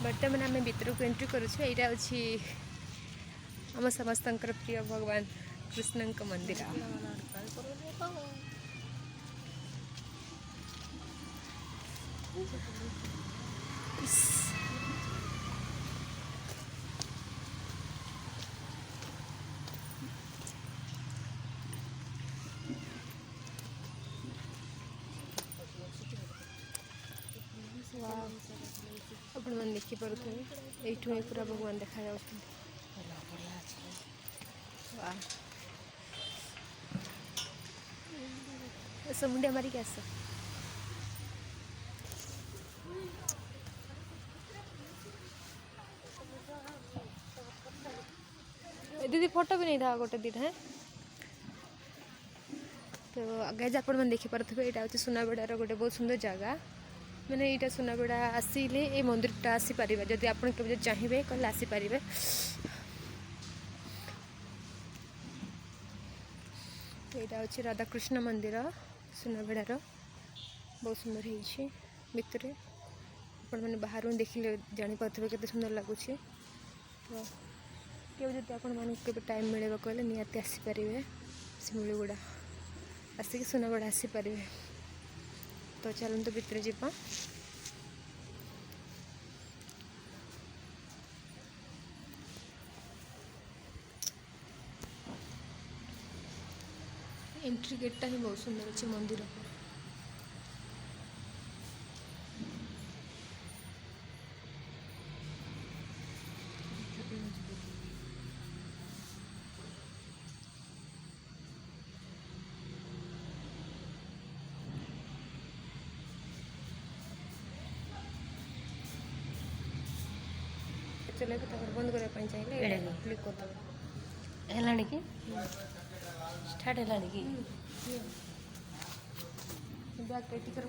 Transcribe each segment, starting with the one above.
बर्तमान आम भितर को एंट्री करुच्छे यहाँ अच्छी आम समस्त प्रिय भगवान कृष्ण मंदिर। आपण मैंने देखिपे ये पूरा भगवान देखा जा मुंडिया मारिक आस दीदी फोटो भी नहीं था गोटे दीटा है। तो गाइज आप देखिपे यहाँ हूँ सुनाबेड़ार गोटे बहुत सुंदर जगह मैंने यहाँ सुनाबेड़ा आसिले ये मंदिरटा आसीपर जदि आप चाहिए कल आसीपर। तो यहाँ हूँ राधाकृष्ण मंदिर सुनाबेड़ार बहुत सुंदर है भितर आपण मैंने बाहर देखिले जापारे के सुंदर लगुच। तो क्यों जब आप टाइम मिले कहले निहाती आसीपर शिमुलीगुड़ा आसिक सुनाबेड़ा आसीपर। तो चलते भितर जावा एंट्री गेटा ही बहुत सुंदर अच्छे मंदिर को। चले बंद करने चाहिए क्लिक करदे है कि स्टार्ट है कि बैग पेटी कर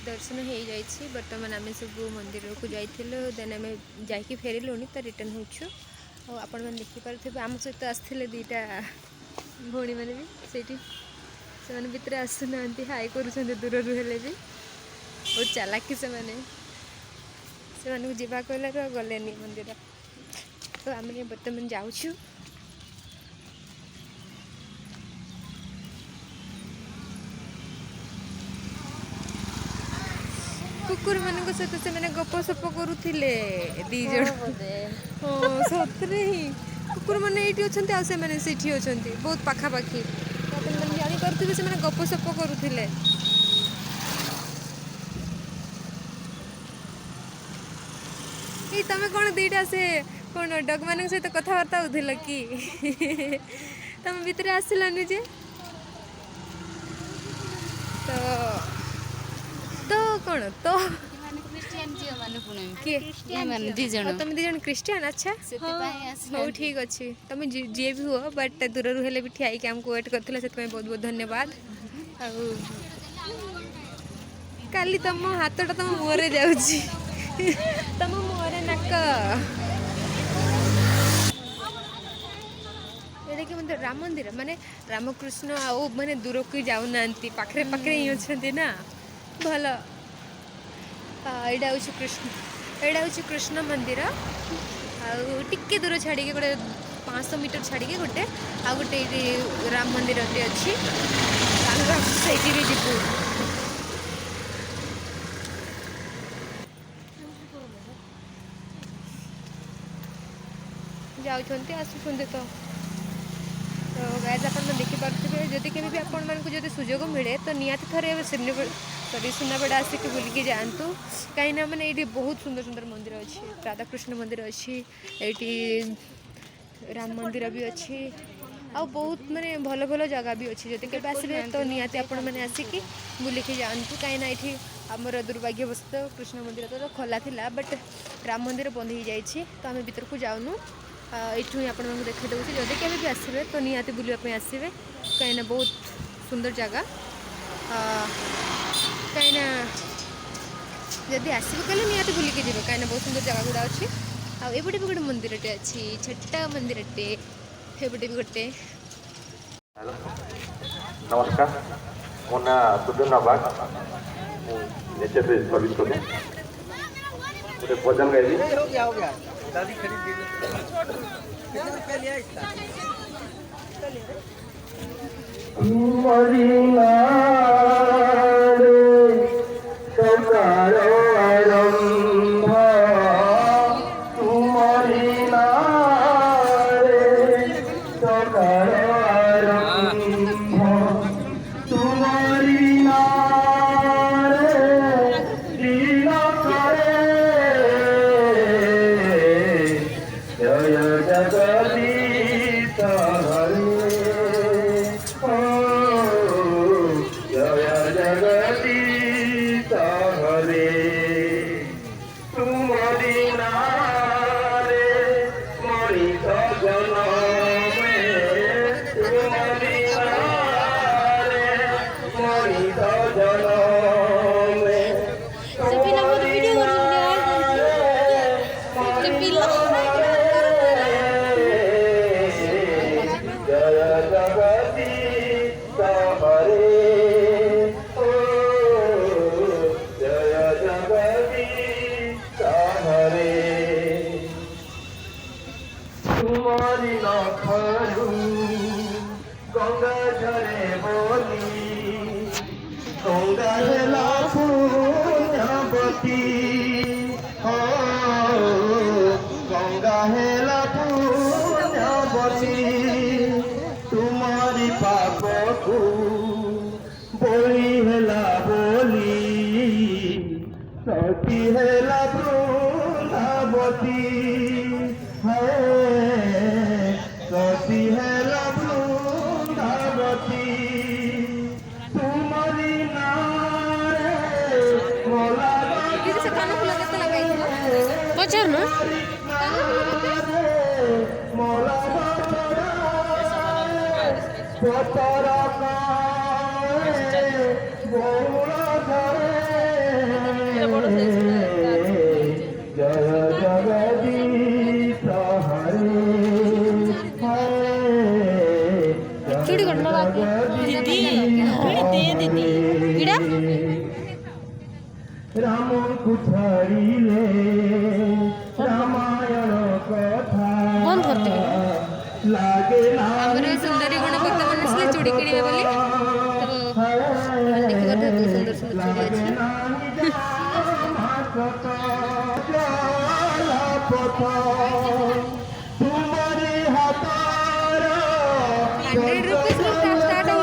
दर्शन हो जाइए। बर्तमान आम सब मंदिर को जाइलु देन आम जा फेरलुनि तो रिटर्न होचु। आपण मैंने देखिपे आम सहित आसते दीटा भौणी मैंने भी से भितर आसुना हाई कर दूर हेले भी बहुत चालाकी से जावा कहला गले मंदिर। तो आम बर्तमान जाऊँ कुकुर मान सहित से मैंने गपसप करुले दीज हाँ सतरे ही कुकुर मैंने ये अच्छा से बहुत पाखापाखि जापे से गपसप करुले। तमें कौन दीटा से कौन डग मान सहित कथबार्ता होल कि तुम भितर आसलानी जे तो कौन तो तुम दीज क्रिस्टियन अच्छा हाँ ठीक अच्छे तुम जी भी हुआ बट दूर हेले भी ठिया आमको वेट करते बहुत बहुत धन्यवाद। काली तुम हाथटा तुम मुहरे जाऊची तुम मुहरे नाक एटा कि मतलब राम मंदिर माने रामकृष्ण आउ माने दूर को जाऊना पाखरे पाखरे ही अच्छा ना भल यहाँ हूँ कृष्ण मंदिर आके दूर छाड़ी गोटे 500 मीटर छाड़ी गोटे आ गोटे राम मंदिर अच्छी सही भी जीवु जाऊँच आसुँच तो गाइज आप देखिपे जदि केवे भी आपण मानक जदि सुजोग मिले तो निहाती थरे सॉरी सुनाबेड़ा आसिक बुलिकी जातु कहीं मैंने ये बहुत सुंदर सुंदर मंदिर अच्छी राधाकृष्ण मंदिर अच्छी ये राम मंदिर भी अच्छी आ बहुत माने भल भल जगह भी अच्छी जदि के आसबे तो निहाती आपण मैंने आसिकी बुलिकी जातु कहीं ये आमर दुर्भाग्यवश कृष्ण मंदिर तो खोला था बट राम मंदिर बंद हो जाए तो आम भीतर को जाऊनु यू ही आप देखा दूसरी जदि केवे भी आसबे तो निहाती बुलापी आसबे कहीं बहुत सुंदर जगह कहीं जदि आसबे कहले निहाती बुलिकी जी कहीं बहुत सुंदर जगह गुड़ा अच्छी आउटे भी गोटे मंदिरटे अच्छी छोटा मंदिरटे एपटे भी गोटे नमस्कार मो ना सुदन नाग नेचर सर्विस करें गोटे भजन गाइबी दादी खरीद तुम्हारी पाप को बोली हेला बोली सती हेला वृंदावती है सती हेला वृंदावती तुम्हारी नारे मोला बचार ना राम को छाड़िले रामायण कथा लागे सुंदरी गुण भक्त मैंने चूड़ी किणवे बोली तो सुंदर सुंदर चूड़ी 100 रुपीज स्टार्ट हो